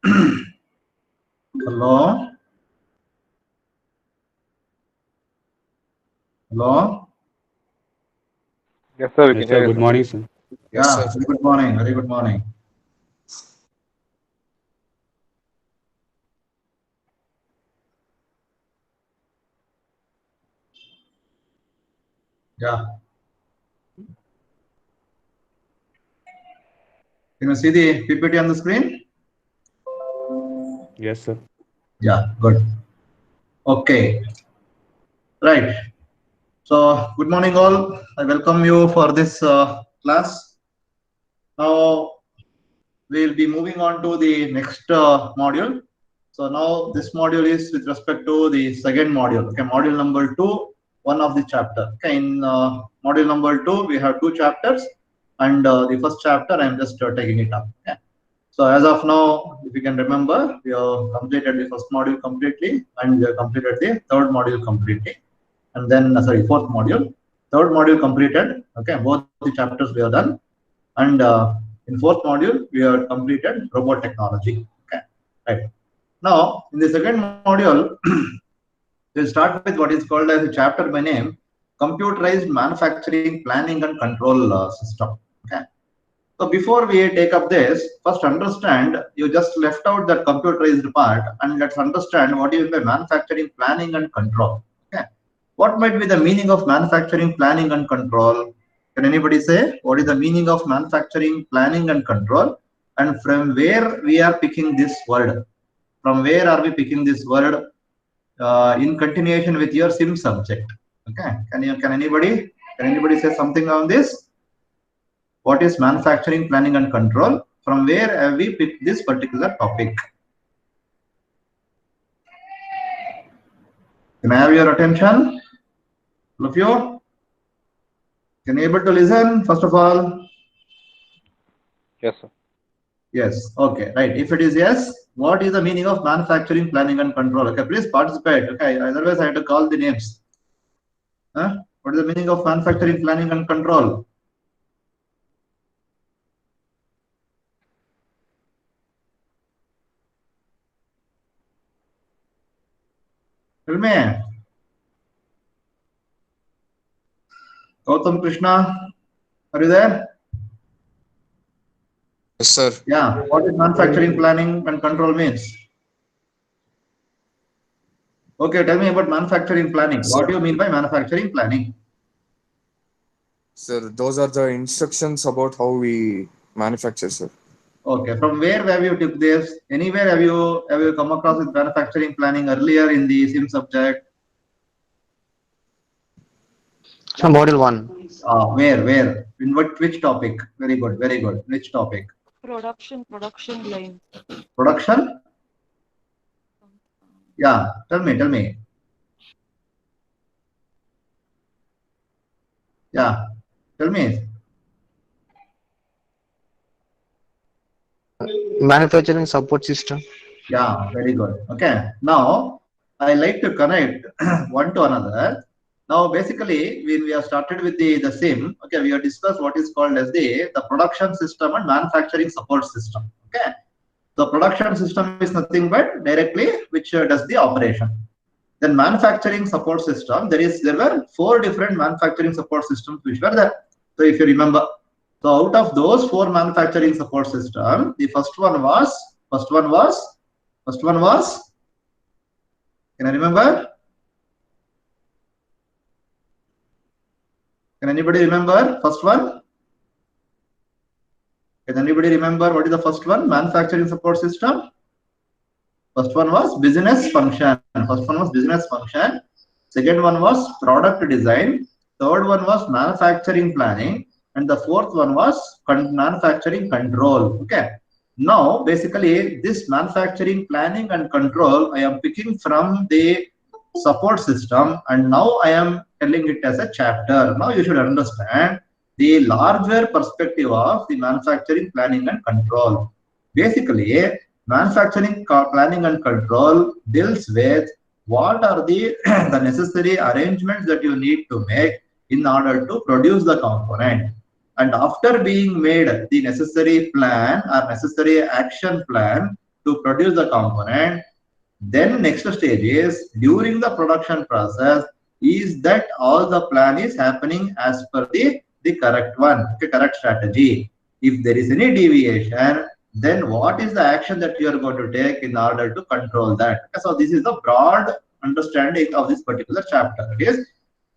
Hello? Hello? Yes, sir. We Yes, can sir. hear you, Good sir. morning, sir. Yeah, Yes, sir. very good morning. Very good morning. Yeah. Can you see the PPT on the screen? Yes, sir. Yeah, good. Okay. Right. So, good morning, all. I welcome you for this class. Now, we'll be moving on to the next module. So, now this module is with respect to the second module. Okay, module number 2, one of the chapter. Okay, in module number 2, we have 2 chapters, and the first chapter I'm just taking it up. Okay. So as of now, if you can remember, we have completed the first module completely, and we have completed the third module completely, and then sorry, fourth module, third module completed. Okay, both the chapters we have done, and in fourth module we have completed robot technology. Okay, right. Now in the second module, we'll start with what is called as a chapter by name, computerized manufacturing planning and control system. Okay. So before we take up this, first understand, you just left out that computerized part, and let's understand what is the manufacturing planning and control. Okay. What might be the meaning of manufacturing planning and control? Can anybody say what is the meaning of manufacturing planning and control? And from where we are picking this word? From where are we picking this word in continuation with your sim subject? Okay. Can anybody say something on this? What is manufacturing planning and control? From where have we picked this particular topic? Can I have your attention? All of you? Can you able to listen, first of all? Yes, sir. Yes. Okay. Right. If it is yes, what is the meaning of manufacturing planning and control? Okay, please participate. Okay. Otherwise, I have to call the names. Huh? What is the meaning of manufacturing planning and control? Tell me. Gautam Krishna, are you there? Yes, sir. Yeah. What is manufacturing planning and control means? Okay, tell me about manufacturing planning. Sir, What do you mean by manufacturing planning? sir, those are the instructions about how we manufacture, sir. Okay, from where have you took this? Anywhere have you come across with manufacturing planning earlier in the sim subject? So model 1. Where? In which topic? Very good, very good. Which topic? Production line. Production? Yeah, tell me. Yeah, tell me. Manufacturing support system. Yeah, very good. Okay, now I like to connect one to another. Now, basically, when we have started with the SIM, okay, we have discussed what is called as the production system and manufacturing support system. Okay, the production system is nothing but directly which does the operation. Then manufacturing support system, there were 4 different manufacturing support systems which were there. So if you remember, so out of those 4 manufacturing support system, the first one was, can I remember? Can anybody remember first one? Can anybody remember what is the first one? Manufacturing support system. First one was business function. Second one was product design. Third one was manufacturing planning. And the fourth one was manufacturing control. Okay. Now, basically, this manufacturing planning and control, I am picking from the support system, and now I am telling it as a chapter. Now you should understand the larger perspective of the manufacturing planning and control. Basically, manufacturing planning and control deals with what are the, the necessary arrangements that you need to make in order to produce the component. And after being made the necessary plan or necessary action plan, to produce the component. Then next stage is during the production process, is that all the plan is happening as per the correct one, okay, correct strategy. If there is any deviation, then what is the action that you are going to take in order to control that? Okay, so this is the broad understanding of this particular chapter. It is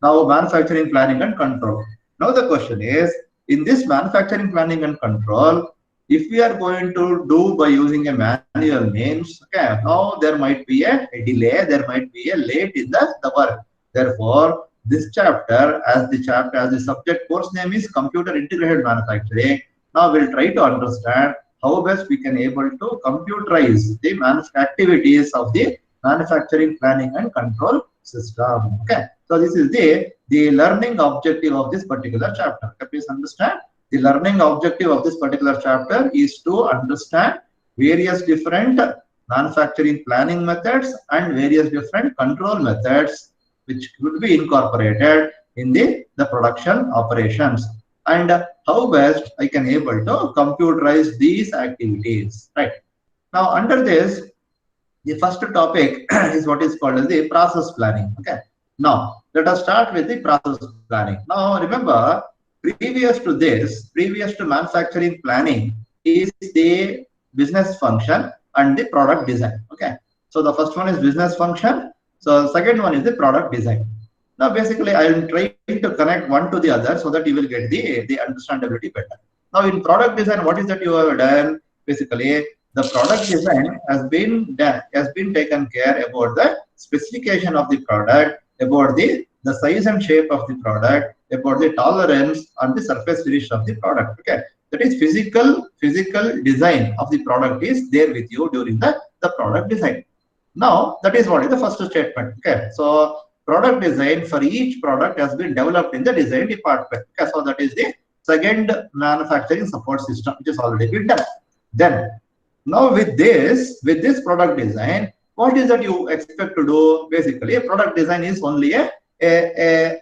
now manufacturing planning and control. Now the question is, in this manufacturing planning and control, if we are going to do by using a manual means, okay, now there might be a delay, there might be a late in the work. Therefore, this chapter, as the subject course name is computer integrated manufacturing, now we'll try to understand how best we can able to computerize the activities of the manufacturing planning and control system. Okay, so this is the learning objective of this particular chapter. Okay, please understand. The learning objective of this particular chapter is to understand various different manufacturing planning methods and various different control methods which could be incorporated in the production operations, and how best I can able to computerize these activities. Right. Now under this, the first topic is what is called as the process planning. Okay. Now let us start with the process planning. Now remember, previous to manufacturing planning is the business function and the product design. Okay. So the first one is business function. So second one is the product design. Now basically I am trying to connect one to the other so that you will get the understandability better. Now in product design, what is that you have done? Basically, the product design has been taken care about the specification of the product, about the size and shape of the product, about the tolerance and the surface finish of the product. Okay, that is physical design of the product is there with you during the product design. Now that is what is the first statement. Okay, so product design for each product has been developed in the design department. Okay, so that is the second manufacturing support system which is already been done. Then now with this product design, what is that you expect to do? Basically, a product design is only a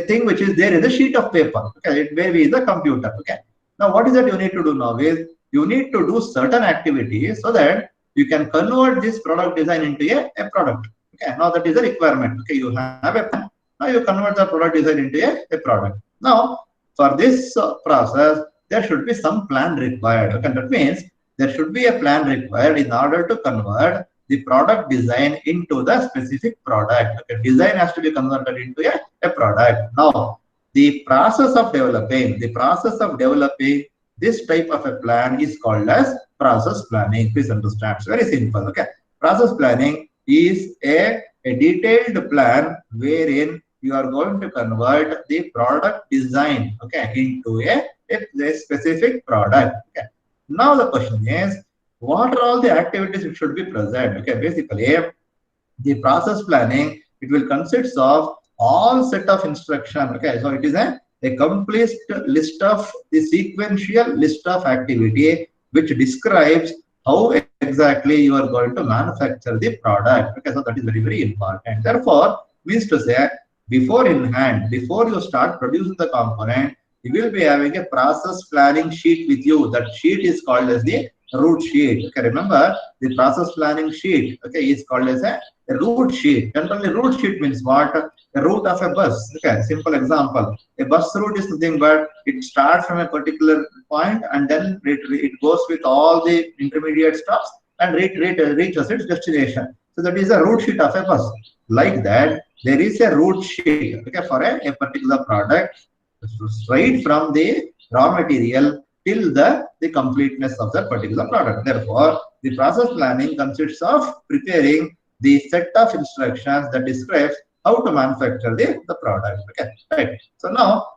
thing which is there in the sheet of paper. Okay, it may be in the computer. Okay. Now what is that you need to do now is you need to do certain activities so that you can convert this product design into a product. Okay. Now that is a requirement. Okay, you have a plan. Now you convert the product design into a product. Now for this process, there should be some plan required. Okay, that means there should be a plan required in order to convert the product design into the specific product. Okay, design has to be converted into a product. Now, the process of developing this type of a plan is called as process planning. Please understand. It's very simple. Okay, process planning is a detailed plan wherein you are going to convert the product design, okay, into a specific product. Okay. Now the question is, what are all the activities which should be present? Okay, basically, the process planning, it will consist of all set of instruction. Okay, so it is a complete list of the sequential list of activity which describes how exactly you are going to manufacture the product. Okay, so that is very, very important. Therefore, means to say, before you start producing the component, you will be having a process planning sheet with you. That sheet is called as the root sheet. Okay, remember the process planning sheet, okay, is called as a root sheet. Generally, root sheet means what? A route of a bus. Okay, simple example. A bus route is nothing but it starts from a particular point and then it goes with all the intermediate stops and reaches its destination. So that is a route sheet of a bus. Like that, there is a route sheet, okay, for a particular product, right from the raw material till the completeness of that particular product. Therefore, the process planning consists of preparing the set of instructions that describes how to manufacture the product. Okay, right. So now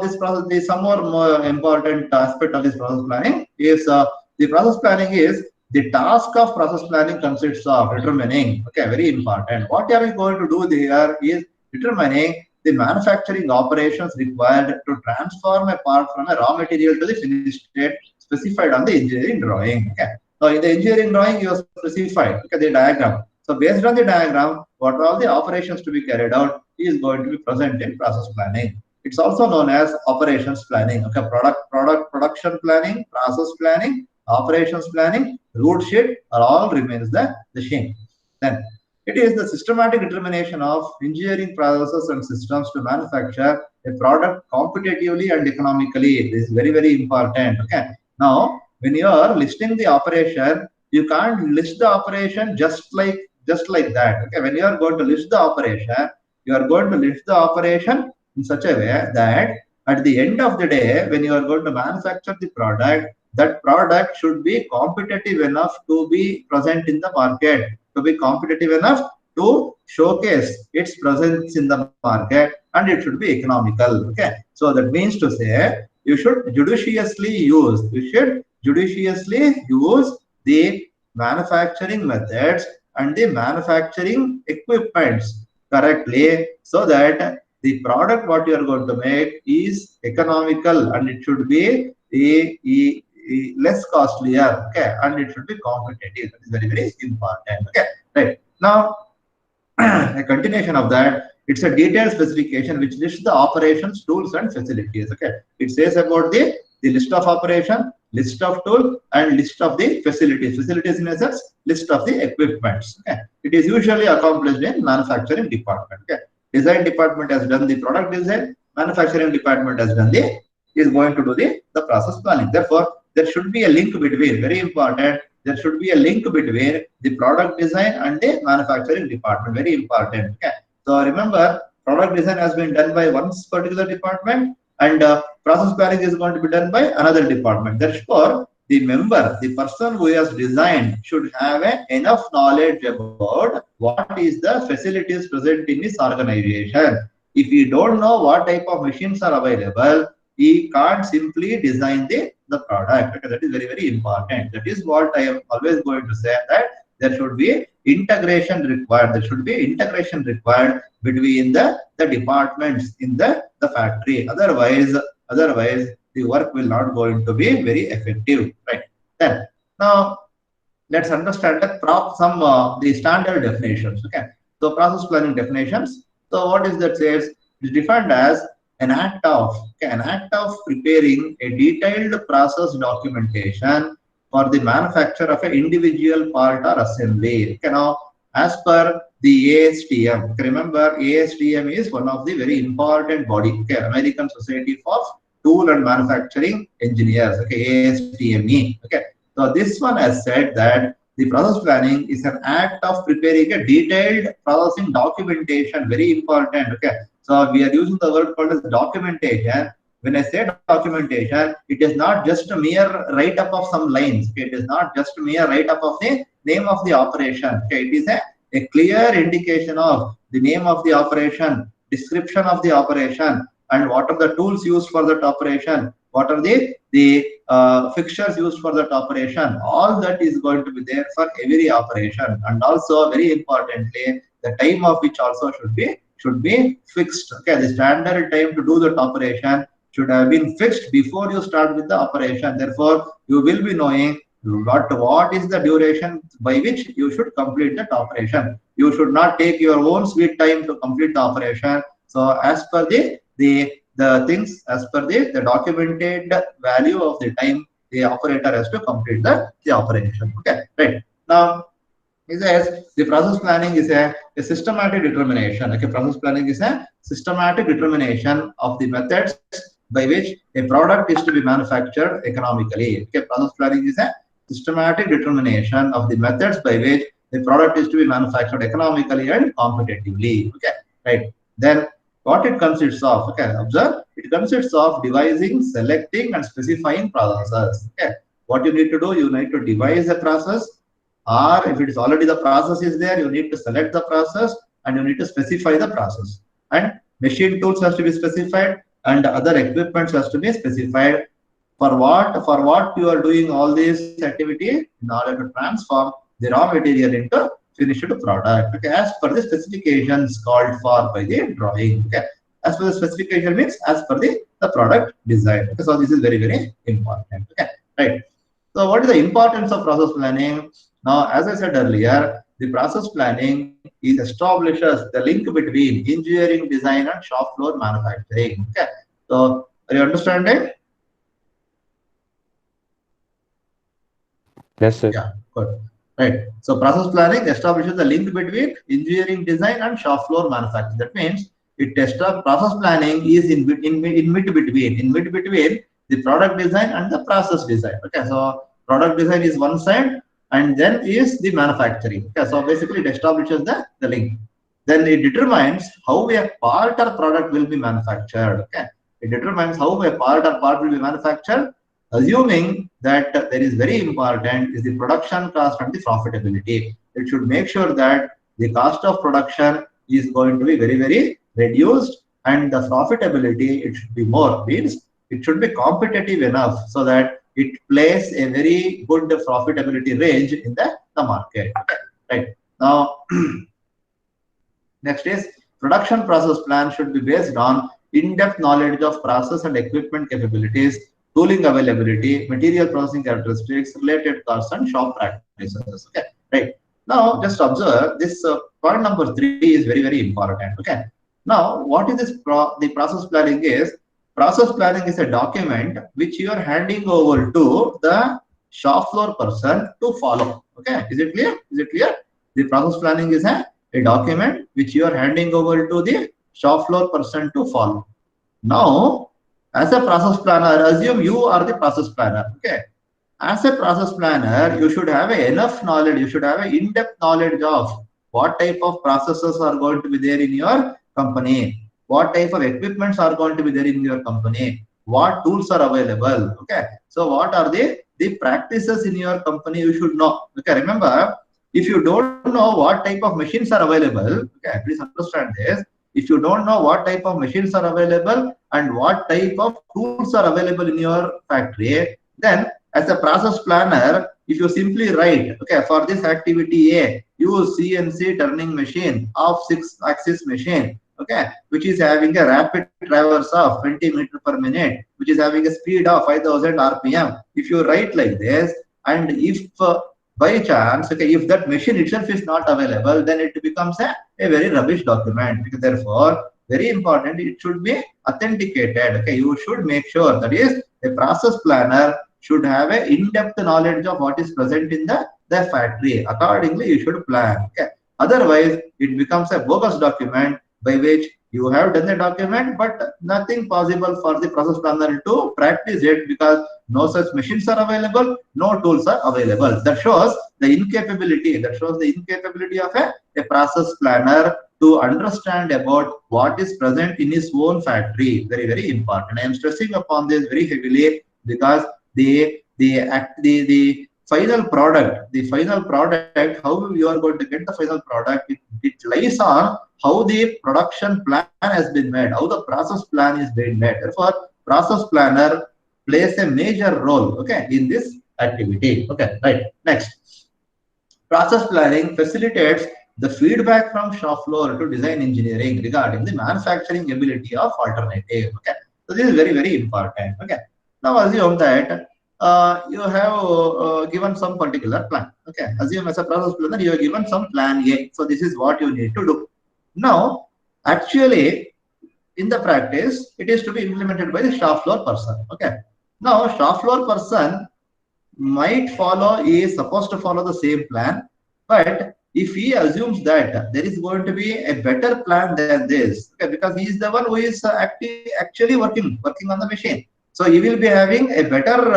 this process, the some more important aspect of this process planning is the process planning is the task of process planning consists of determining. Okay, very important. What are we going to do there is determining the manufacturing operations required to transform a part from a raw material to the finished state specified on the engineering drawing. Okay. So in the engineering drawing, you have specified, okay, the diagram. So based on the diagram, what are all the operations to be carried out is going to be present in process planning. It's also known as operations planning. Okay, production planning, process planning, operations planning, root sheet all remains the same. Then it is the systematic determination of engineering processes and systems to manufacture a product competitively and economically. This is very, very important. Okay. Now, when you are listing the operation, you can't list the operation just like that. Okay. When you are going to list the operation, you are going to list the operation in such a way that at the end of the day, when you are going to manufacture the product, that product should be competitive enough to be present in the market, to be competitive enough to showcase its presence in the market, and it should be economical. Okay, so that means to say you should judiciously use the manufacturing methods and the manufacturing equipments correctly, so that the product what you are going to make is economical, and it should be less costlier. Okay, and it should be competitive. That is very, very important. Okay, right. Now a continuation of that, it's a detailed specification which lists the operations, tools, and facilities. Okay, it says about the list of operation, list of tool, and list of the facilities. Facilities in a sense, list of the equipments. Okay, it is usually accomplished in manufacturing department. Okay, design department has done the product design, manufacturing department has done is going to do the process planning. Therefore, there should be a link between, very important, there should be a link between the product design and the manufacturing department. Very important. Okay. So remember, product design has been done by one particular department, and process planning is going to be done by another department. Therefore, the person who has designed should have enough knowledge about what is the facilities present in this organization. If you don't know what type of machines are available, he can't simply design the product. Okay, that is very, very important. That is what I am always going to say, that there should be integration required. There should be integration required between the departments in the factory. Otherwise, the work will not going to be very effective. Right. Then now let's understand the standard definitions. Okay. So process planning definitions. So what is that says? It is defined as an act of preparing a detailed process documentation for the manufacture of an individual part or assembly. Okay, now, as per the ASTM, okay, remember ASTM is one of the very important body. Okay, American Society for Tool and Manufacturing Engineers. Okay, ASTME. Okay, so this one has said that the process planning is an act of preparing a detailed processing documentation. Very important. Okay. So we are using the word called as documentation. When I say documentation, it is not just a mere write-up of some lines. Okay? It is not just a mere write-up of the name of the operation. Okay? It is a clear indication of the name of the operation, description of the operation, and what are the tools used for that operation, what are the fixtures used for that operation. All that is going to be there for every operation, and also very importantly, the time of which also should be fixed. Okay, the standard time to do that operation should have been fixed before you start with the operation. Therefore, you will be knowing what is the duration by which you should complete that operation. You should not take your own sweet time to complete the operation. So as per the things, as per the documented value of the time, the operator has to complete the operation. Okay, right. Now, it says the process planning is a systematic determination. Okay, process planning is a systematic determination of the methods by which a product is to be manufactured economically. Okay, process planning is a systematic determination of the methods by which the product is to be manufactured economically and competitively. Okay, right. Then what it consists of? Okay, observe. It consists of devising, selecting, and specifying processes. Okay, what you need to do? You need to devise a process. Or if it is already the process is there, you need to select the process and you need to specify the process. And machine tools has to be specified, and other equipments has to be specified. For what you are doing all this activity in order to transform the raw material into finished product. Okay, as per the specifications called for by the drawing. Okay, as per the specification means as per the product design. Okay, so this is very, very important. Okay, right. So what is the importance of process planning? Now, as I said earlier, the process planning establishes the link between engineering, design, and shop floor manufacturing. Okay, so are you understanding? Yes, sir. Yeah, good. Right. So process planning establishes the link between engineering design and shop floor manufacturing. That means process planning is in mid between the product design and the process design. Okay, so product design is one side, and then is the manufacturing. Okay, so basically it establishes the link. Then it determines how a part or product will be manufactured. Okay, it determines how a part will be manufactured, assuming that there is very important is the production cost and the profitability. It should make sure that the cost of production is going to be very reduced, and the profitability it should be more, means it should be competitive enough so that it plays a very good profitability range in the market. Okay, right. Now next is production process plan should be based on in-depth knowledge of process and equipment capabilities, tooling availability, material processing characteristics, related costs, and shop practices. Okay, right. Now just observe this point number 3 is very important. Okay. Now what is this? The process planning is. Process planning is a document which you are handing over to the shop floor person to follow. Okay, is it clear? Is it clear? The process planning is a document which you are handing over to the shop floor person to follow. Now, as a process planner, assume you are the process planner. Okay. As a process planner, you should have enough knowledge, you should have an in-depth knowledge of what type of processes are going to be there in your company, what type of equipments are going to be there in your company, what tools are available. Okay. So what are the practices in your company you should know. Okay. Remember, if you don't know what type of machines are available, okay, please understand this. If you don't know what type of machines are available and what type of tools are available in your factory, then as a process planner, if you simply write, okay, for this activity A, use CNC turning machine of 6-axis machine, okay, which is having a rapid traverse of 20 meters per minute, which is having a speed of 5000 RPM. If you write like this, and if by chance, okay, if that machine itself is not available, then it becomes a very rubbish document. Therefore, very important, it should be authenticated. Okay, you should make sure that is a process planner should have a in-depth knowledge of what is present in the factory. Accordingly, you should plan. Okay, otherwise it becomes a bogus document by which you have done the document, but nothing possible for the process planner to practice it because no such machines are available, no tools are available. That shows the incapability. That shows the incapability of a process planner to understand about what is present in his own factory. Very important. I am stressing upon this very heavily because the final product, how you are going to get the final product, it lies on how the production plan has been made, how the process plan is being made. Therefore, process planner plays a major role, okay, in this activity. Okay, right. Next, process planning facilitates the feedback from shop floor to design engineering regarding the manufacturing ability of alternative. Okay, so this is very important. Okay, now assume that you have given some particular plan. Okay, assume as a process planner you have given some plan A. So this is what you need to do. Now, actually, in the practice, it is to be implemented by the shop floor person. Okay. Now, shop floor person might follow, he is supposed to follow the same plan, but if he assumes that there is going to be a better plan than this, okay, because he is the one who is actually working on the machine, so he will be having a better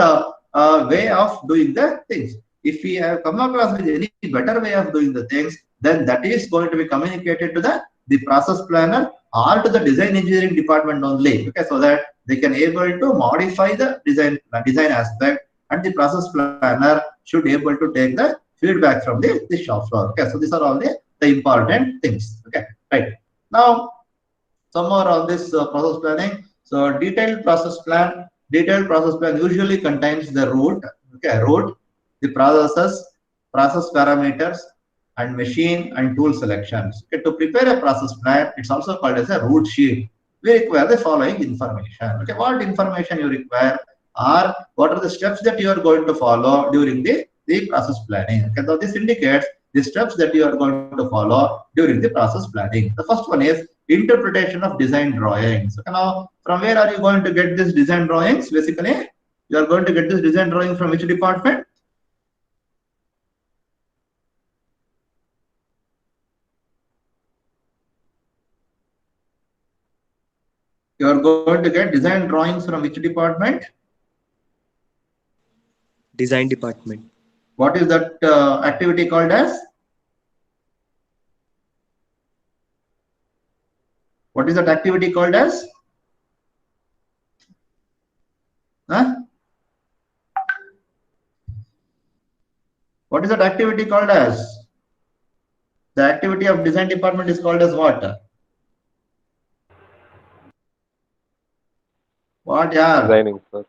way of doing the things. If we have come across with any better way of doing the things, then that is going to be communicated to the process planner or to the design engineering department only, okay, so that they can able to modify the design aspect, and the process planner should be able to take the feedback from the shop floor. Okay, so these are all the important things. Okay, right. Now, some more on this process planning. So detailed process plan usually contains the route, okay, the process parameters, and machine and tool selections. Okay, to prepare a process plan, it's also called as a route sheet. We require the following information. Okay, what information you require, or what are the steps that you are going to follow during the process planning. Okay, so this indicates the steps that you are going to follow during the process planning. The first one is interpretation of design drawings. Okay, now from where are you going to get this design drawings? Basically, you are going to get this design drawing from which department? You are going to get design drawings from which department? Design department. What is that activity called as? What is that activity called as? Huh? What is that activity called as? The activity of design department is called as what? What, yeah? Designing, sir.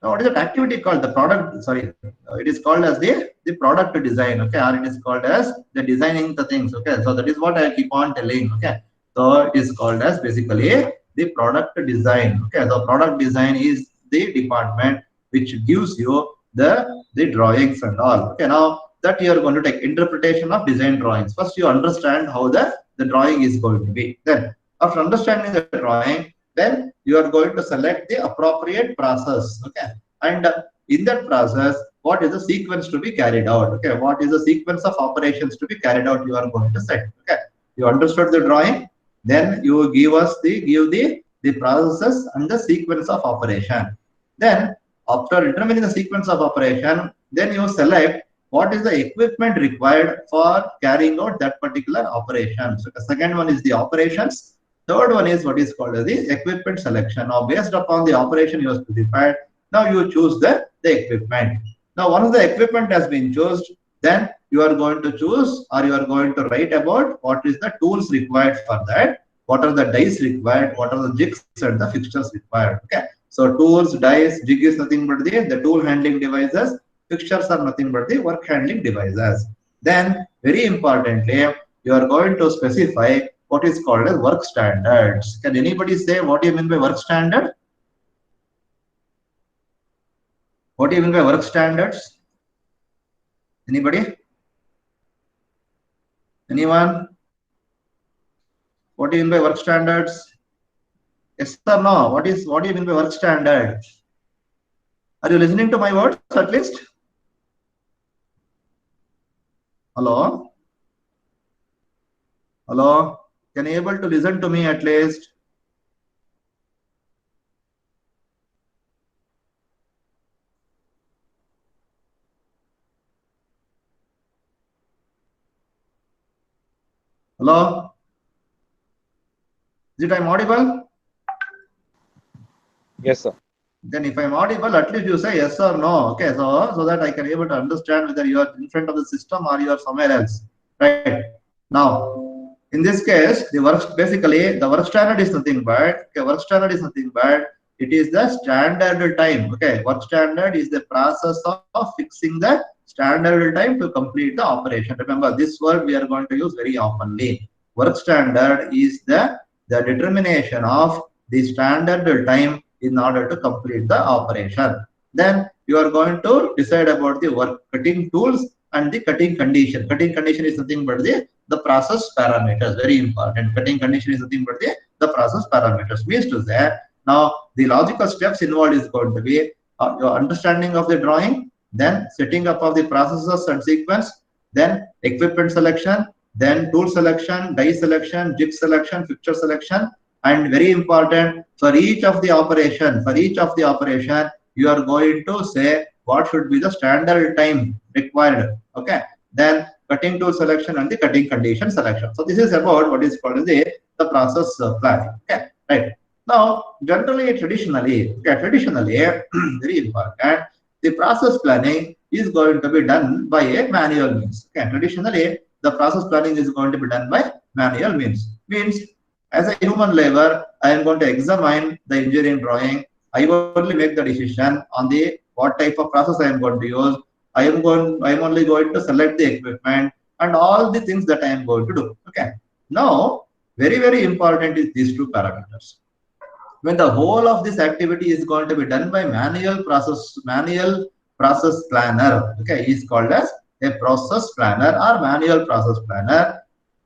Now, what is that activity called? The product, sorry, it is called as the product design, okay, or it is called as the designing the things, okay. So that is what I keep on telling, okay. So it is called as basically the product design, okay. The product design is the department which gives you the drawings and all, okay. Now that you are going to take interpretation of design drawings. First, you understand how the drawing is going to be. Then, after understanding the drawing, then you are going to select the appropriate process, okay. And in that process, what is the sequence to be carried out, okay. What is the sequence of operations to be carried out, you are going to set, okay. You understood the drawing, then you give us the processes and the sequence of operation. Then after determining the sequence of operation, then you select what is the equipment required for carrying out that particular operation. So the second one is the operations. Third one is what is called as the equipment selection. Now, based upon the operation you have specified, now you choose the equipment. Now, once the equipment has been chosen, then you are going to choose or you are going to write about what is the tools required for that, what are the dies required, what are the jigs and the fixtures required. Okay. So tools, dies, jig is nothing but the tool handling devices, fixtures are nothing but the work handling devices. Then, very importantly, you are going to specify what is called as work standards. Can anybody say what do you mean by work standard? What do you mean by work standards? Anybody? Anyone? What do you mean by work standards? Yes or no? What do you mean by work standard? Are you listening to my words at least? Hello? Hello? Can you able to listen to me at least? Hello? Is it I'm audible? Yes, sir. Then if I'm audible, at least you say yes or no. Okay, so that I can able to understand whether you are in front of the system or you are somewhere else. Right. Now, in this case, the work standard is nothing but it is the standard time. Okay, work standard is the process of fixing the standard time to complete the operation. Remember, this word we are going to use very oftenly. Work standard is the determination of the standard time in order to complete the operation. Then you are going to decide about the work cutting tools and the cutting condition. Cutting condition is nothing but the process parameters. Very important. Cutting condition is nothing but the process parameters. Means to say, now the logical steps involved is going to be your understanding of the drawing, then setting up of the processes and sequence, then equipment selection, then tool selection, die selection, jig selection, fixture selection, and very important, for each of the operation, you are going to say what should be the standard time required. Okay. Then cutting tool selection and the cutting condition selection. So this is about what is called the process planning. Okay. Right. Now, traditionally, very important, the process planning is going to be done by a manual means. Okay. Traditionally, the process planning is going to be done by manual means. As a human labor, I am going to examine the engineering drawing. I only make the decision on the what type of process I am going to use. I am only going to select the equipment and all the things that I am going to do. Okay. Now, very, very important is these two parameters. When the whole of this activity is going to be done by manual process planner, okay, is called as a process planner or manual process planner.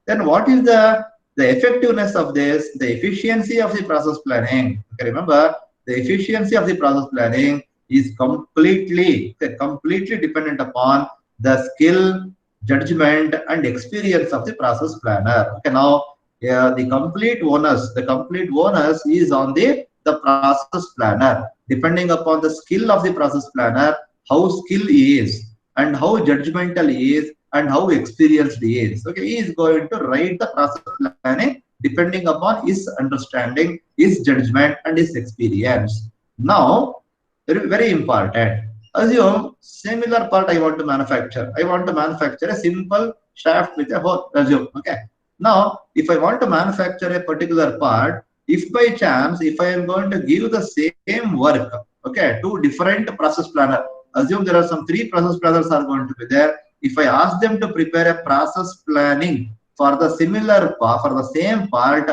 Then what is the effectiveness of this, the efficiency of the process planning? Okay, remember, the efficiency of the process planning is completely dependent upon the skill, judgment, and experience of the process planner. Okay, now the complete onus is on the process planner. Depending upon the skill of the process planner, how skilled he is, and how judgmental he is, and how experienced he is. Okay, he is going to write the process planning depending upon his understanding, his judgment, and his experience. Now, very important. Assume similar part I want to manufacture. I want to manufacture a simple shaft with a hole. Assume. Okay. Now, if I want to manufacture a particular part, if by chance, if I am going to give the same work, okay, to different process planner, assume there are some 3 process planners are going to be there. If I ask them to prepare a process planning for the similar part, for the same part,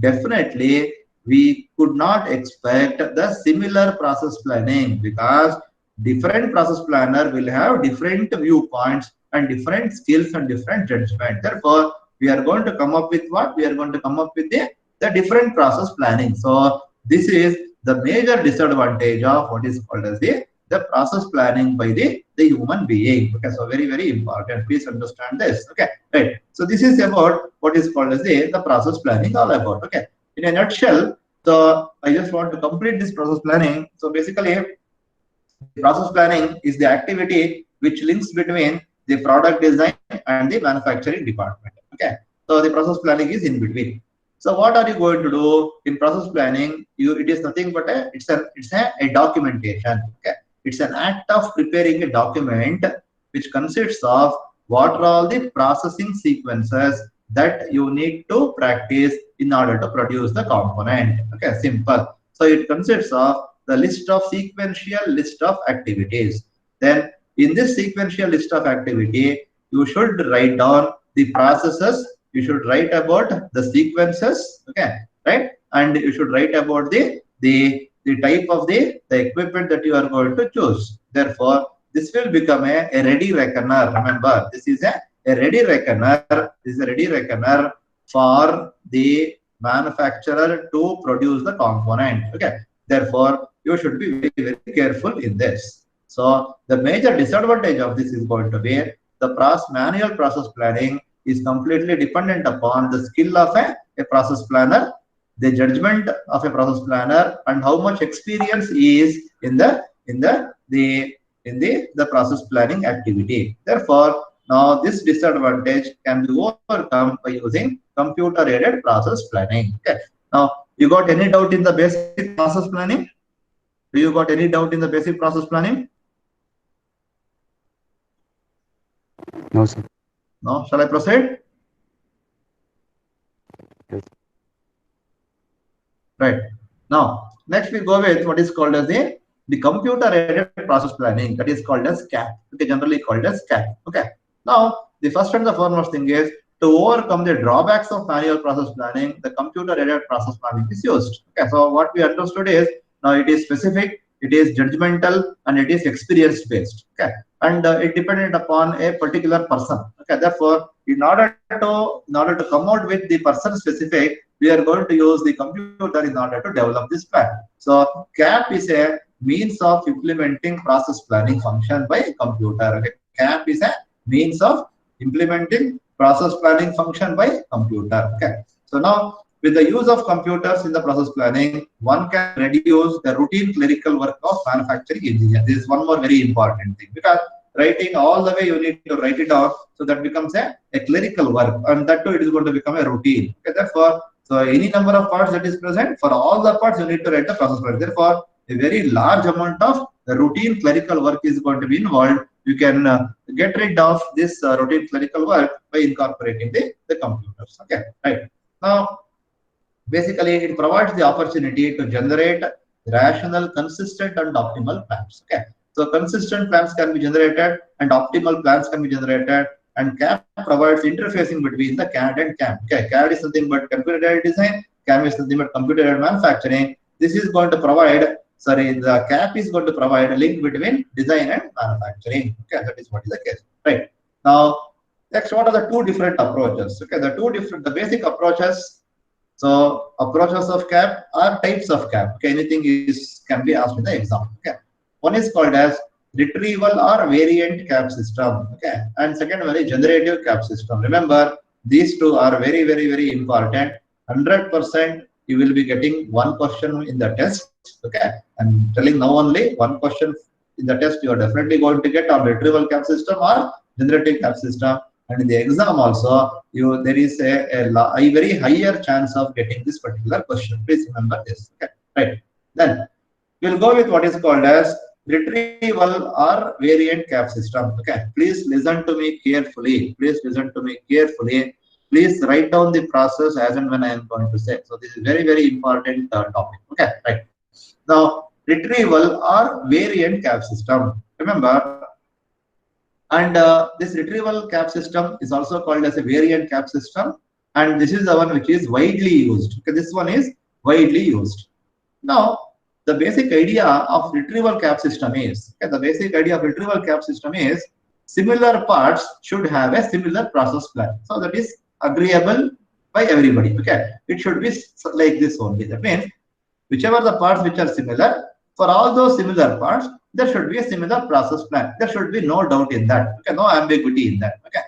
definitely we could not expect the similar process planning, because different process planner will have different viewpoints and different skills and different judgment. Therefore, we are going to come up with what? We are going to come up with the different process planning. So this is the major disadvantage of what is called as the process planning by the human being. Okay, so very important. Please understand this. Okay, right. So this is about what is called as the process planning all about. Okay, in a nutshell, so I just want to complete this process planning. So basically, process planning is the activity which links between the product design and the manufacturing department. Okay, so the process planning is in between. So what are you going to do in process planning? It is nothing but it's a documentation. Okay, it's an act of preparing a document which consists of what are all the processing sequences that you need to practice in order to produce the component. Okay, simple. So it consists of the list of sequential list of activities. Then in this sequential list of activity, you should write down the processes, you should write about the sequences, okay, right? And you should write about the type of the equipment that you are going to choose. Therefore, this will become a ready reckoner. Remember, this is a ready reckoner. This is a ready reckoner for the manufacturer to produce the component. Okay. Therefore, you should be very careful in this. So the major disadvantage of this is going to be the manual process planning is completely dependent upon the skill of a process planner, the judgment of a process planner, and how much experience he is in the process planning activity. Therefore, now this disadvantage can be overcome by using computer-aided process planning. Okay. Now, you got any doubt in the basic process planning? Do you got any doubt in the basic process planning? No, sir. No? Shall I proceed? Yes. Right. Now, next we go with what is called as the computer-aided process planning, that is called as CAP. Okay, generally called as CAP. Okay. Now, the first and the foremost thing is to overcome the drawbacks of manual process planning, the computer-aided process planning is used. Okay. So what we understood is now it is specific, it is judgmental, and it is experience-based. Okay. And it dependent upon a particular person. Okay. Therefore, in order to come out with the person specific, we are going to use the computer in order to develop this plan. So CAP is a means of implementing process planning function by computer. Okay. CAP is a means of implementing process planning function by computer. Okay. So now with the use of computers in the process planning, one can reduce the routine clerical work of manufacturing engineer. This is one more very important thing, because writing all the way you need to write it out, so that becomes a clerical work, and that too it is going to become a routine. Okay. Therefore, so any number of parts that is present, for all the parts you need to write the process plan. Therefore, a very large amount of routine clerical work is going to be involved. You can get rid of this routine clerical work by incorporating the computers. Okay, right. Now, basically, it provides the opportunity to generate rational, consistent, and optimal plans. Okay, so consistent plans can be generated, and optimal plans can be generated. And CAP provides interfacing between the CAD and CAM. Okay, CAD is nothing but computer-aided design. CAM is nothing but computer-aided manufacturing. This is going to provide, the CAP is going to provide a link between design and manufacturing. Okay, that is what is the case. Right. Now, next, what are the two different approaches? Okay, the basic approaches. So, approaches of CAP are types of CAP. Okay, anything can be asked in the exam. Okay, one is called as retrieval or variant CAP system. Okay, and second one is generative CAP system. Remember, These two are very, very, very important. 100% you will be getting one question in the test. Okay, I'm telling now only one question in the test you are definitely going to get on retrieval cap system or generative cap system. And in the exam also, there is a very higher chance of getting this particular question. Please remember this. Okay, right. Then we'll go with what is called as retrieval or variant cap system. Okay, please listen to me carefully. Please listen to me carefully. Please write down the process as and when I am going to say. So this is very, very important topic. Okay, right. Now, retrieval or variant cap system. Remember, and this retrieval cap system is also called as a variant cap system. And this is the one which is widely used. Okay, this one is widely used. Now, the basic idea of retrieval cap system is, similar parts should have a similar process plan. So that is agreeable by everybody. Okay, it should be like this only. That means whichever the parts which are similar, for all those similar parts, there should be a similar process plan. There should be no doubt in that. Okay, no ambiguity in that. Okay,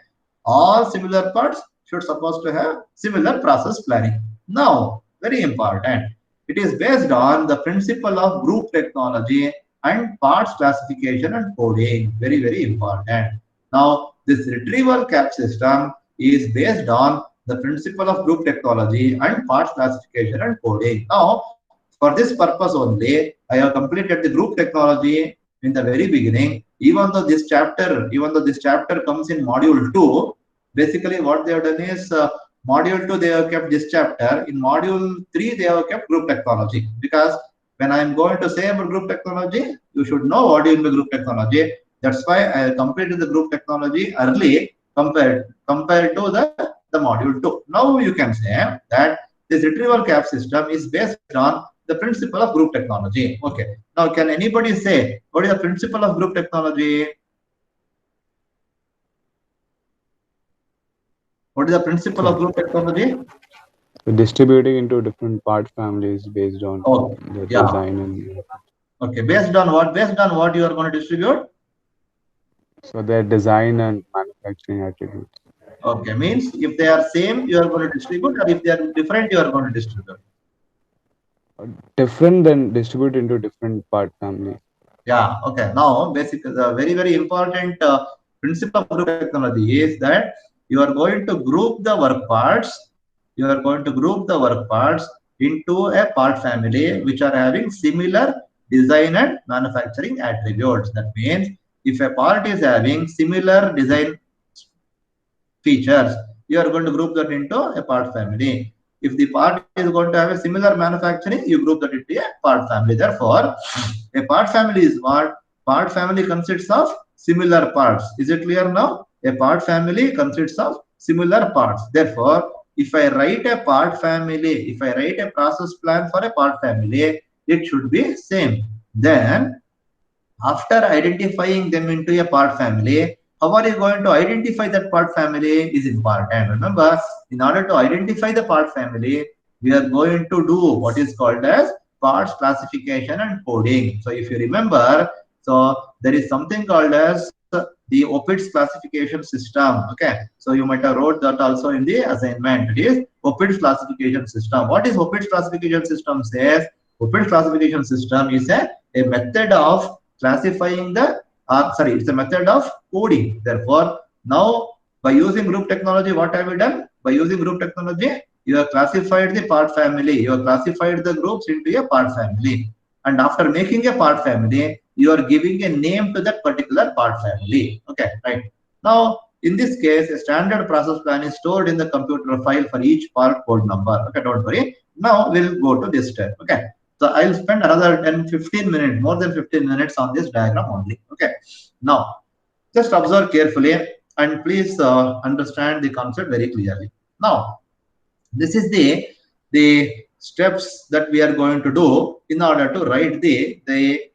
all similar parts should supposed to have similar process planning. Now, very important. It is based on the principle of group technology and parts classification and coding. Very, very important. Now, this retrieval cap system is based on the principle of group technology and parts classification and coding. Now, for this purpose only, I have completed the group technology in the very beginning. Even though this chapter comes in module 2, basically what they have done is module 2 they have kept this chapter. In module 3 they have kept group technology, because when I am going to say about group technology, you should know what is the group technology. That's why I completed the group technology early compared to the module 2. Now you can say that this retrieval cap system is based on the principle of group technology. Okay. Now, can anybody say what is the principle of group technology? What is the principle of group technology? Distributing into different part families based on the design and. Okay, based on what? Based on what you are going to distribute? So their design and manufacturing attributes. Okay, means if they are same, you are going to distribute, or if they are different, you are going to distribute. Different, then distribute into different part families. Yeah. Okay. Now, basically, the very, very important principle of group technology is that you are going to group the work parts. You are going to group the work parts into a part family which are having similar design and manufacturing attributes. That means if a part is having similar design features, you are going to group that into a part family. If the part is going to have a similar manufacturing, you group that into a part family. Therefore, a part family is what? Part family consists of similar parts. Is it clear now? A part family consists of similar parts. Therefore, if I write a part family, if I write a process plan for a part family, it should be same. Then, after identifying them into a part family, how are you going to identify that part family is important. Remember, in order to identify the part family, we are going to do what is called as parts classification and coding. So if you remember, so there is something called as the OPIDS classification system. Okay, so you might have wrote that also in the assignment. It is OPIDS classification system. What is OPIDS classification system says? OPIDS classification system is a method of classifying the it's a method of coding. Therefore, now by using group technology, what have you done? By using group technology, you have classified the part family. You have classified the groups into a part family. And after making a part family, you are giving a name to that particular part family. Okay, right. Now, in this case, a standard process plan is stored in the computer file for each part code number. Okay, don't worry. Now, we'll go to this step. Okay. So I'll spend another 10-15 minutes, more than 15 minutes on this diagram only. Okay. Now, just observe carefully and please understand the concept very clearly. Now, this is the steps that we are going to do in order to write the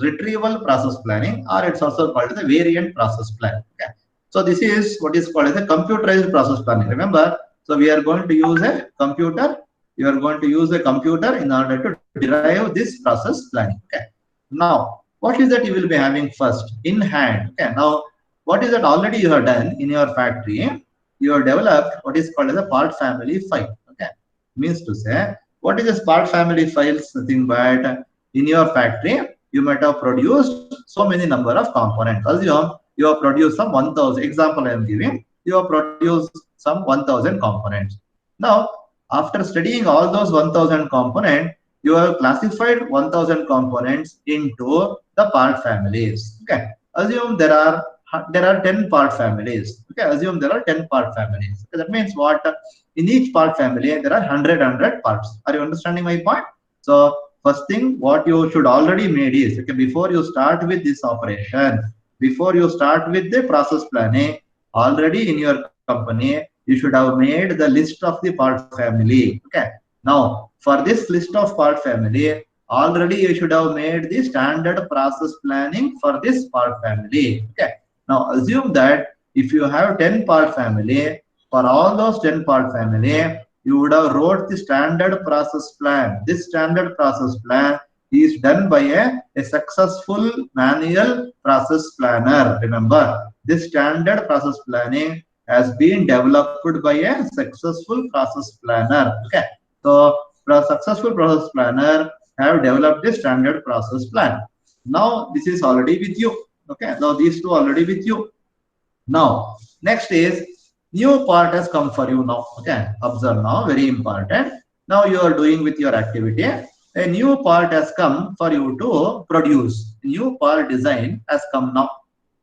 retrieval process planning, or it's also called the variant process plan. Okay. So this is what is called as a computerized process planning. Remember, so we are going to use a computer. You are going to use a computer in order to derive this process planning. Okay. Now, what is that you will be having first in hand? Okay. Now, what is that already you have done in your factory? you have developed what is called as a part family file. Okay, means to say, what is this part family files? Nothing but in your factory you might have produced so many number of components. Assume you have produced some 1000. Example I am giving. You have produced some 1000 components. Now, after studying all those 1000 components, you have classified 1000 components into the part families. Okay, assume there are 10 part families. Okay, assume there are 10 part families. Okay, that means what? In each part family there are 100 parts. Are you understanding my point? So first thing what you should already made is, okay, before you start with this operation, before you start with the process planning, already in your company you should have made the list of the part family. Okay, now for this list of part family, already you should have made the standard process planning for this part family. Okay, now assume that if you have 10 part family, for all those 10 part family, you would have wrote the standard process plan. This standard process plan is done by a successful manual process planner. Remember, this standard process planning has been developed by a successful process planner. Okay, so the successful process planner have developed this standard process plan. Now this is already with you. Okay, now these two already with you. Now next is new part has come for you now. Okay, observe now, very important. Now you are doing with your activity. A new part has come for you to produce. New part design has come now.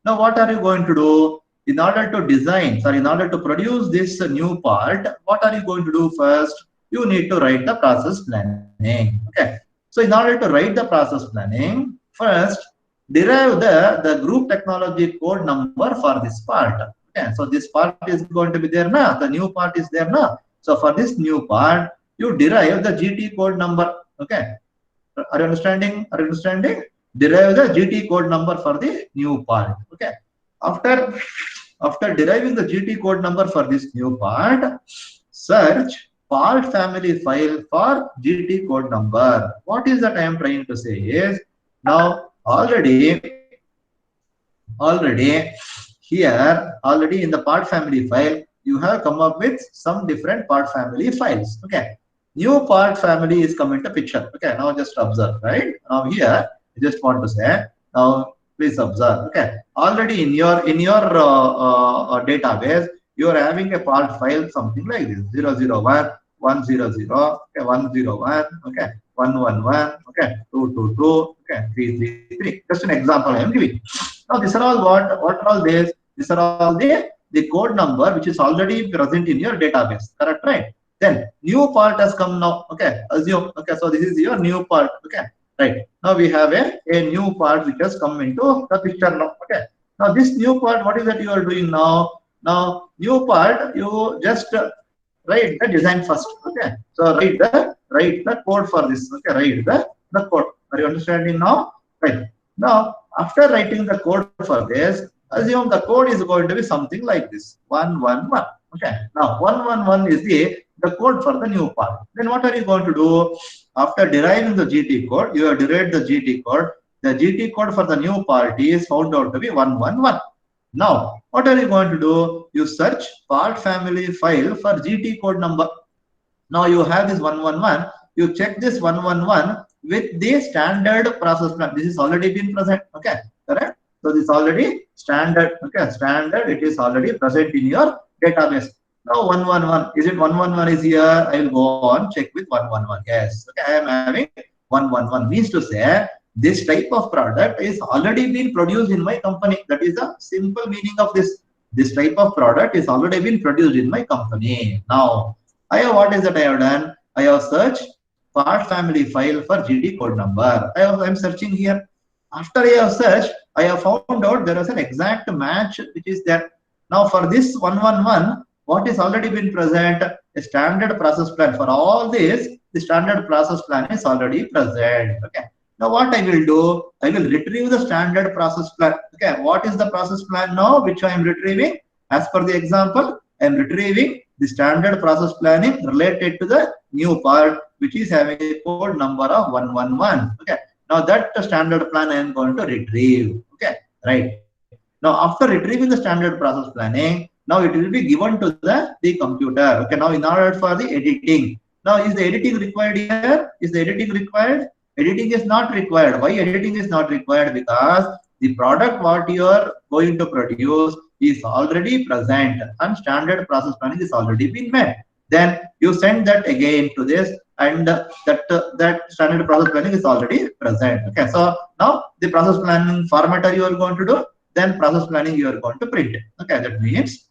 Now what are you going to do? In order to design, sorry, in order to produce this new part, what are you going to do first? You need to write the process planning. Okay, so in order to write the process planning, first derive the group technology code number for this part. Okay, so this part is going to be there now. The new part is there now. So for this new part, you derive the GT code number. Okay, are you understanding? Are you understanding? Derive the GT code number for the new part. Okay, after deriving the GT code number for this new part, search part family file for GT code number. What is that I am trying to say is, now already in the part family file you have come up with some different part family files. Okay, new part family is come into picture. Okay, now just observe, right? Now here I just want to say, now please observe. Okay, already in your database you are having a part file something like this: 001 100, okay, 101, okay, 111, okay, 222, okay, 333. Just an example I am giving. Now these are all what are all these? These are all the code number which is already present in your database. Correct, right? Then new part has come now. Okay, assume. Okay, so this is your new part. Okay, right. Now we have a new part which has come into the picture now. Okay. Now this new part, what is that you are doing now? Now new part, you just write the design first. Okay, so write the code for this. Okay, write the code. Are you understanding now? Right. Now after writing the code for this, assume the code is going to be something like this: 111. Okay, now 111 is the code for the new part. Then what are you going to do? After deriving the GT code, you have derived the GT code. The GT code for the new part is found out to be 111. Now what are you going to do? You search part family file for GT code number. Now you have this 111. You check this 111 with the standard process plan. This is already been present. Okay, correct? So this is already standard. Okay, standard. It is already present in your database. Now 111, is it 111 is here? I will go on check with 111. Yes. Okay, I am having 111. Means to say this type of product is already been produced in my company. That is the simple meaning of this. This type of product is already been produced in my company. Now what is that I have done? I have searched part family file for GT code number. I am searching here. After I have searched, I have found out there is an exact match which is there. Now for this 111, what is already been present? A standard process plan. For all this, the standard process plan is already present. Okay. Now what I will do? I will retrieve the standard process plan. Okay. What is the process plan now which I am retrieving? As per the example, I am retrieving the standard process planning related to the new part which is having a code number of 111. Okay. Now that standard plan I am going to retrieve. Okay. Right. Now after retrieving the standard process planning, Now it will be given to the computer. Okay, now in order for the editing. Now is the editing required here? Is the editing required? Editing is not required. Why editing is not required? Because the product what you are going to produce is already present and standard process planning is already been met. Then you send that again to this, and that standard process planning is already present. Okay, so now the process planning formatter you are going to do, then process planning you are going to print. Okay, that means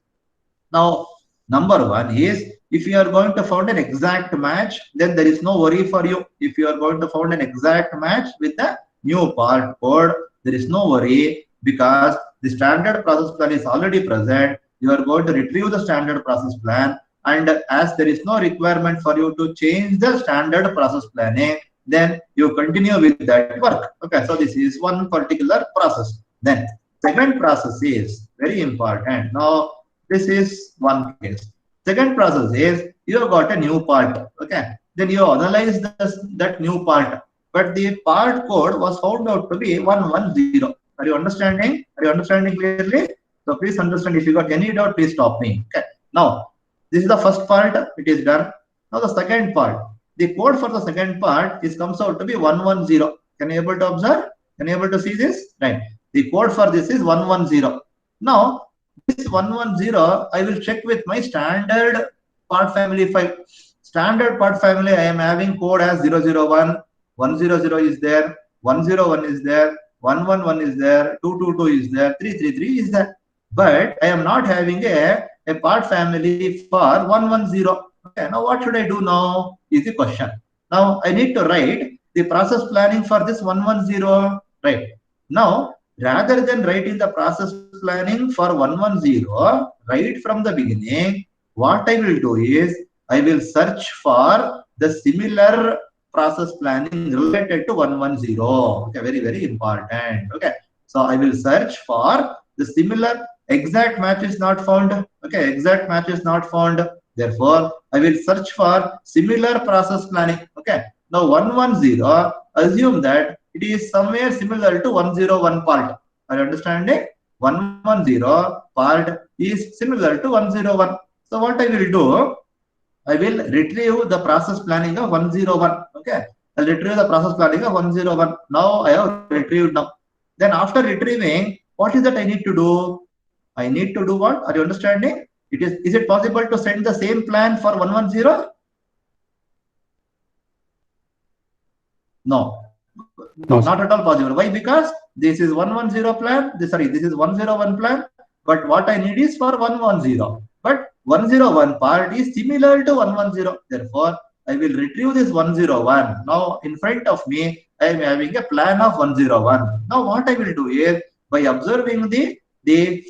now number one is, if you are going to find an exact match, then there is no worry for you. If you are going to find an exact match with the new part code, there is no worry, because the standard process plan is already present. You are going to retrieve the standard process plan, and as there is no requirement for you to change the standard process planning, then you continue with that work. Okay, so this is one particular process. Then second process is very important. Now this is one case. Second process is, you have got a new part. Okay, then you analyze that new part, but the part code was found out to be 110. Are you understanding? Are you understanding clearly? So please understand. If you got any doubt, please stop me. Okay. Now this is the first part. It is done. Now the second part. The code for the second part is comes out to be 110. Can you able to observe? Can you able to see this? Right. The code for this is 110. Now this 110, I will check with my standard part family file. Standard part family, I am having code as 001, 100 is there, 101 is there, 111 is there, 222 is there, 333 is there. But I am not having a part family for 110. Okay, now what should I do now is the question. Now I need to write the process planning for this 110. Right. Now, rather than writing the process planning for 110 right from the beginning, what I will do is, I will search for the similar process planning related to 110. Okay, very, very important. Okay, so I will search for the similar. Exact match is not found. Okay, exact match is not found. Therefore, I will search for similar process planning. Okay, now 110, assume that it is somewhere similar to 101 part. Are you understanding? 110 part is similar to 101. So what I will do, I will retrieve the process planning of 101. Okay, I'll retrieve the process planning of 101. Now I have retrieved now. Then after retrieving, what is that I need to do? I need to do what? Are you understanding? Is it possible to send the same plan for 110? No. No, Not at all possible. Why? Because this is 110 plan. This is 101 plan. But what I need is for 110. But 101 part is similar to 110. Therefore, I will retrieve this 101. Now, in front of me, I am having a plan of 101. Now, what I will do is, by observing the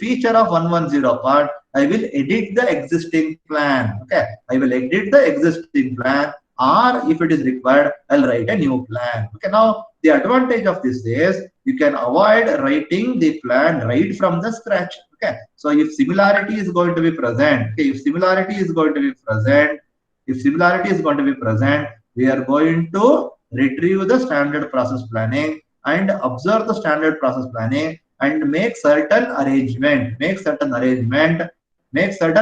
feature of 110 part, I will edit the existing plan. Okay, I will edit the existing plan, or if it is required, I'll write a new plan. Okay, now the advantage of this is, you can avoid writing the plan right from the scratch. Okay, so if similarity is going to be present, okay, if similarity is going to be present, we are going to retrieve the standard process planning and observe the standard process planning and make certain arrangement, make certain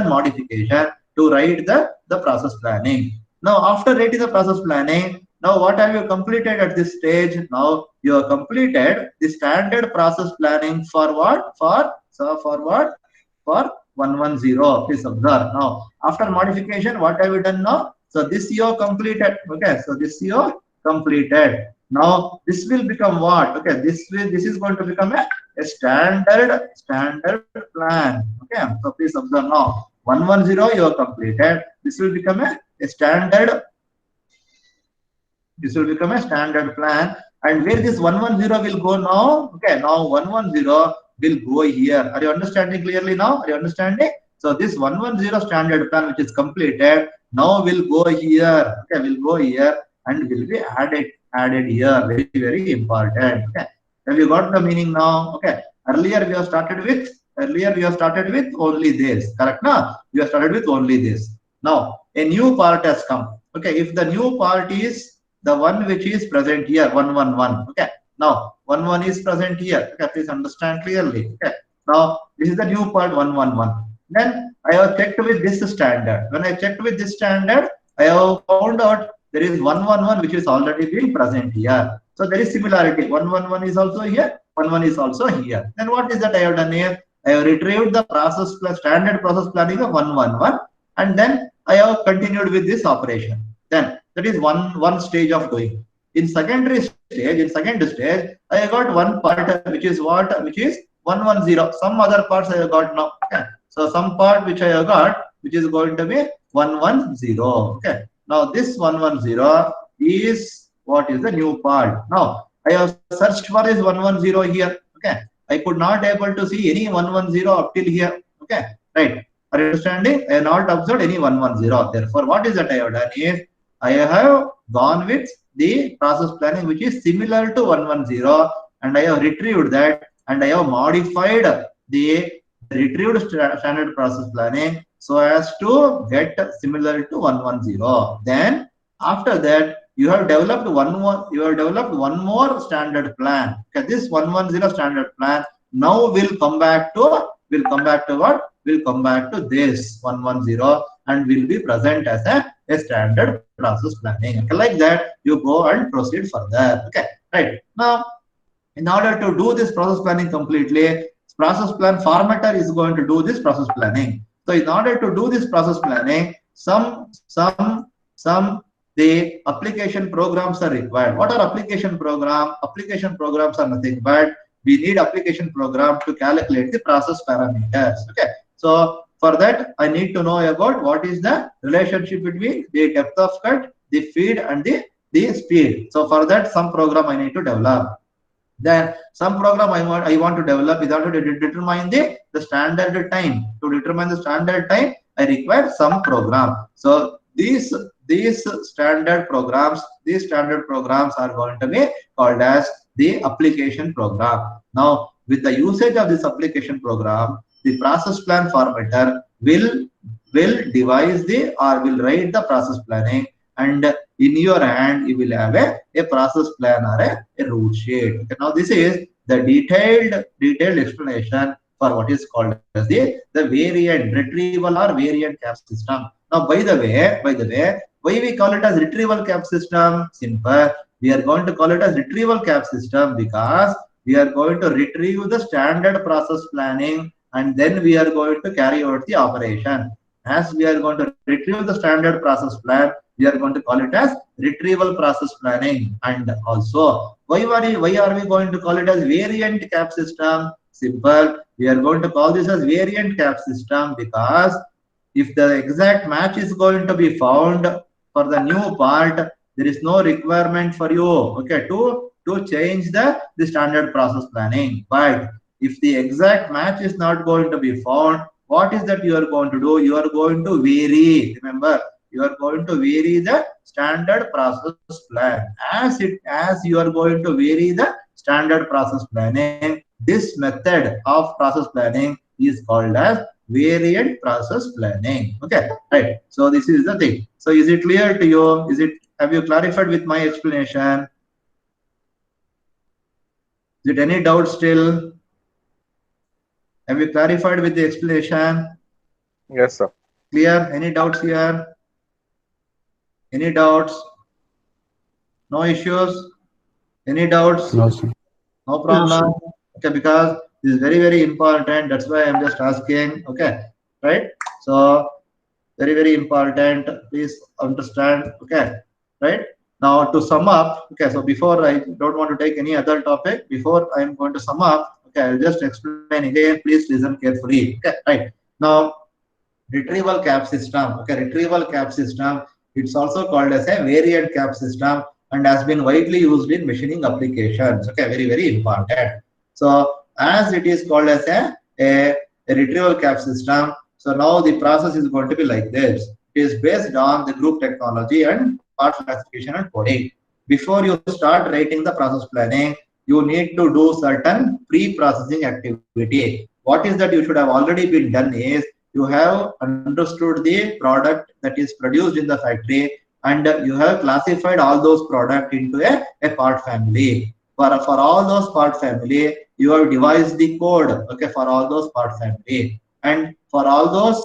modification to write the process planning. Now, after writing the process planning, now what have you completed at this stage? Now you have completed the standard process planning for what? For 110. Please observe. Now, after modification, what have you done now? So this you have completed. Okay, so this you have completed. Now this will become what? Okay, this is going to become a standard plan. Okay, so please observe now. 110 you have completed. This will become a standard. This will become a standard plan. And where this 110 will go now? Okay, now 110 will go here. Are you understanding clearly now? Are you understanding? So this 110 standard plan, which is completed, now will go here. Okay, will go here and will be added here. Very, very important. Okay, have you got the meaning now? Okay, earlier we have started with only this. Correct? Now we have started with only this. Now a new part has come. Okay, if the new part is the one which is present here, 111. Okay, now 11 is present here. Okay, please understand clearly. Okay, now this is the new part 111. Then I have checked with this standard. When I checked with this standard, I have found out there is 111 which is already been present here. So there is similarity. 111 is also here, 11 is also here. Then what is that I have done here? I have retrieved the process plus standard process planning of 111, and then I have continued with this operation. Then that is one stage of doing. In second stage, I got one part which is what? Which is 110. Some other parts I have got now. Okay. So some part which I have got, which is going to be 110. Okay. Now this 110 is what is the new part. Now I have searched for this 110 here. Okay. I could not able to see any 110 up till here. Okay. Right. Are you understanding? I have not observed any 110. Therefore, what is that I have done is I have gone with the process planning which is similar to 110, and I have retrieved that, and I have modified the retrieved standard process planning so as to get similar to 110. Then after that you have developed one more standard plan. Okay, this 110 standard plan now will come back to what? Will come back to this 110 and will be present as a standard process planning. Okay, like that you go and proceed further. Okay, right. Now in order to do this process planning completely, process plan formatter is going to do this process planning. So in order to do this process planning, some the application programs are required. What are application program? Application programs are nothing but we need application program to calculate the process parameters. Okay. So for that, I need to know about what is the relationship between the depth of cut, the feed, and the speed. So for that, some program I need to develop. Then some program I want to develop is order to determine the standard time. To determine the standard time, I require some program. So these standard programs are going to be called as the application program. Now with the usage of this application program, the process plan formatter will devise will write the process planning, and in your hand you will have a process plan or a route sheet. Okay, now this is the detailed explanation for what is called as the variant retrieval or variant cap system. Now by the way, why we call it as retrieval cap system? Simple. We are going to call it as retrieval cap system because we are going to retrieve the standard process planning, and then we are going to carry out the operation. As we are going to retrieve the standard process plan, we are going to call it as retrieval process planning. And also, why are we going to call it as variant cap system? Simple. We are going to call this as variant cap system because if the exact match is going to be found for the new part, there is no requirement for you, okay, to change the standard process planning. But if the exact match is not going to be found, what is that you are going to do? You are going to vary. Remember, you are going to vary the standard process plan. As you are going to vary the standard process planning, this method of process planning is called as variant process planning. Okay, right. So this is the thing. So is it clear to you? Have you clarified with my explanation? Is it any doubt still? Have you clarified with the explanation? Yes, sir. Clear? Any doubts here? Any doubts? No issues? Any doubts? No, sir. No problem. Okay, because this is very, very important. That's why I'm just asking. Okay, right? So very, very important. Please understand. Okay, right? Now to sum up. Okay, so before I don't want to take any other topic. Before I'm going to sum up. Okay, I'll just explain again. Please listen carefully. Okay, right. Now, retrieval cap system. Okay, retrieval cap system. It's also called as a variant cap system and has been widely used in machining applications. Okay, very, very important. So, as it is called as a retrieval cap system, so now the process is going to be like this. It is based on the group technology and part classification and coding. Before you start writing the process planning, you need to do certain pre-processing activity. What is that you should have already been done is you have understood the product that is produced in the factory and you have classified all those products into a part family. For all those part family, you have devised the code, okay, for all those part family. And for all those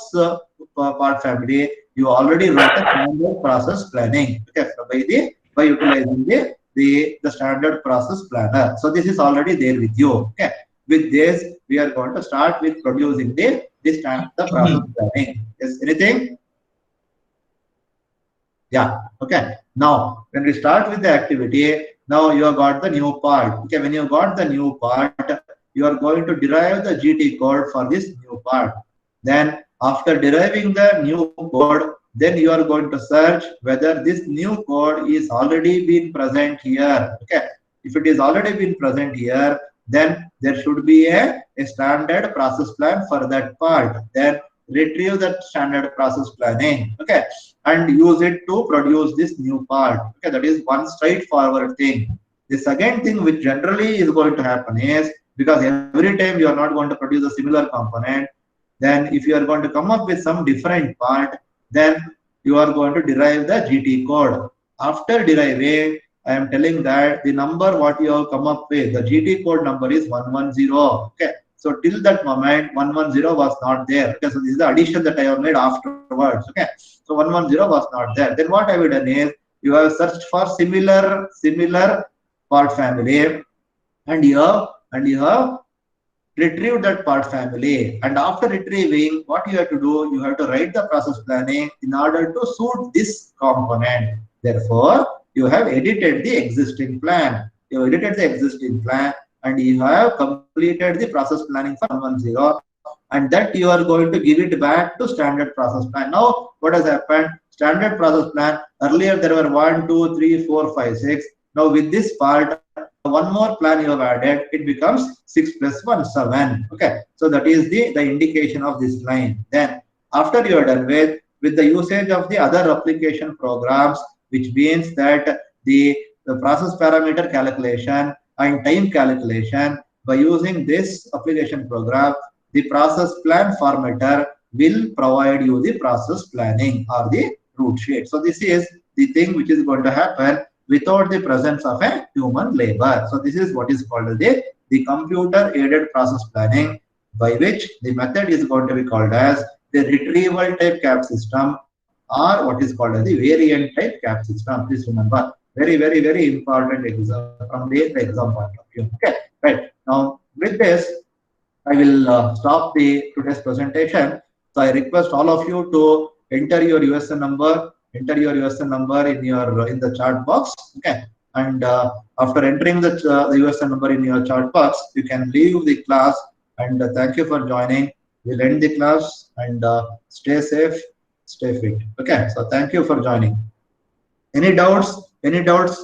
part family, you already wrote a standard process planning. Okay, so by utilizing the standard process planner. So this is already there with you. Okay, with this we are going to start with producing the process planning. Is anything? Yeah. Okay. Now, when we start with the activity, now you have got the new part. Okay. When you got the new part, you are going to derive the GT code for this new part. Then, after deriving the new code, then you are going to search whether this new code is already been present here. Okay. If it is already been present here, then there should be a standard process plan for that part. Then retrieve that standard process planning. Okay, and use it to produce this new part. Okay, that is one straightforward thing. The second thing which generally is going to happen is, because every time you are not going to produce a similar component, then if you are going to come up with some different part, then you are going to derive the GT code. After deriving, I am telling that the number what you have come up with, the GT code number is 110. Okay, so till that moment, 110 was not there. Okay, so this is the addition that I have made afterwards. Okay, so 110 was not there. Then what I have done is, you have searched for similar part family, and you have retrieve that part family. And after retrieving, what you have to do, you have to write the process planning in order to suit this component. Therefore, you have edited the existing plan. You have edited the existing plan, and you have completed the process planning for 110, and that you are going to give it back to standard process plan. Now, what has happened? Standard process plan, earlier there were 1, 2, 3, 4, 5, 6. Now with this part, one more plan you have added, it becomes 6 plus 1, 7. Okay, so that is the indication of this line. Then after you are done with the usage of the other application programs, which means that the process parameter calculation and time calculation, by using this application program, the process plan formatter will provide you the process planning or the root sheet. So this is the thing which is going to happen without the presence of a human labor. So this is what is called the computer aided process planning, by which the method is going to be called as the retrieval type cap system, or what is called as the variant type cap system. Please remember, very important exam from the exam point of view. Okay, right. Now with this, I will stop the today's presentation. So I request all of you to enter your USN number, in the chat box. Okay, and after entering the USN number in your chat box, you can leave the class. And thank you for joining. We'll end the class, and stay safe, stay fit. Okay, so thank you for joining. Any doubts? Any doubts?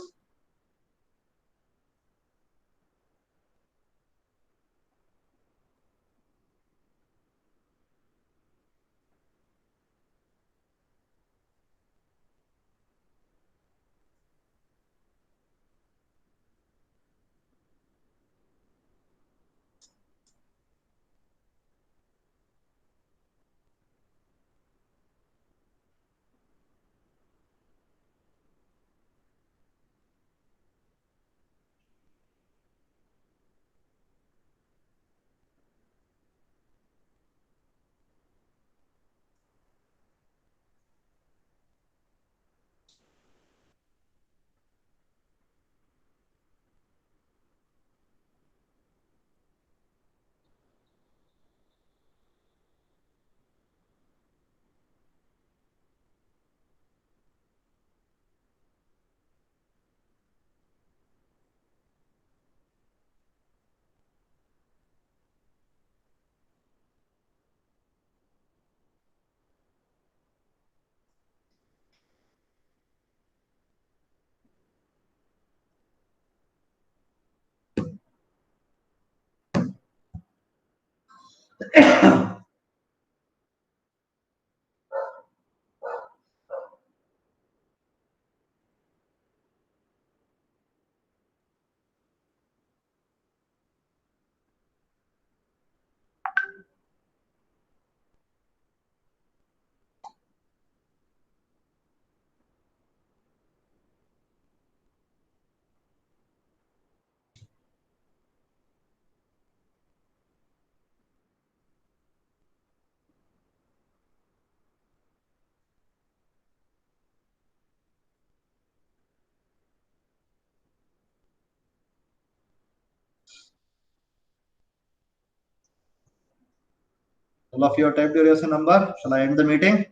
All of you have typed your USA number. Shall I end the meeting?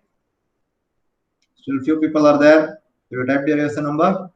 Still few people are there. You typed your USA number.